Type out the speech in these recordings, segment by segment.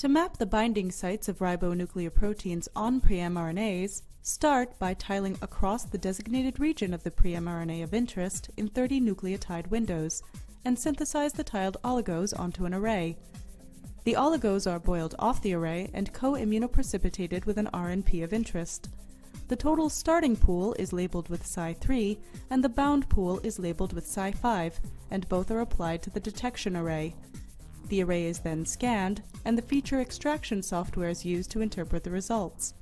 To map the binding sites of ribonucleoproteins on pre-mRNAs, start by tiling across the designated region of the pre-mRNA of interest in 30 nucleotide windows, and synthesize the tiled oligos onto an array. The oligos are boiled off the array and co-immunoprecipitated with an RNP of interest. The total starting pool is labeled with Psi3, and the bound pool is labeled with Psi5, and both are applied to the detection array. The array is then scanned, and the feature extraction software is used to interpret the results.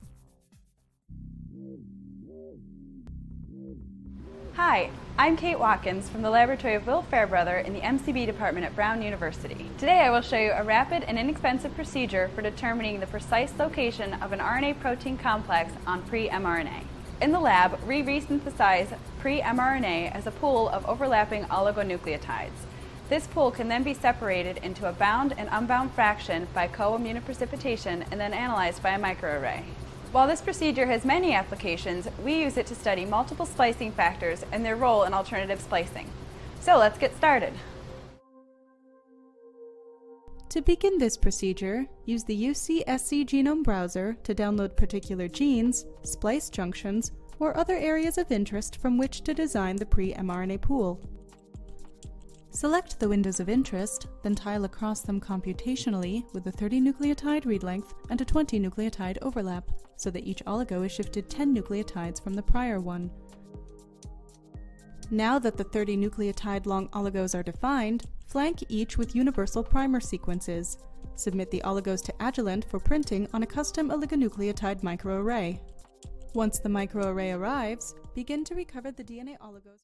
Hi, I'm Kate Watkins from the laboratory of Will Fairbrother in the MCB department at Brown University. Today I will show you a rapid and inexpensive procedure for determining the precise location of an RNA-protein complex on pre-mRNA. In the lab, we resynthesize pre-mRNA as a pool of overlapping oligonucleotides. This pool can then be separated into a bound and unbound fraction by co-immunoprecipitation and then analyzed by a microarray. While this procedure has many applications, we use it to study multiple splicing factors and their role in alternative splicing. So let's get started. To begin this procedure, use the UC-SC genome browser to download particular genes, splice junctions, or other areas of interest from which to design the pre-mRNA pool. Select the windows of interest, then tile across them computationally with a 30 nucleotide read length and a 20 nucleotide overlap, so that each oligo is shifted 10 nucleotides from the prior one. Now that the 30 nucleotide long oligos are defined, flank each with universal primer sequences. Submit the oligos to Agilent for printing on a custom oligonucleotide microarray. Once the microarray arrives, begin to recover the DNA oligos.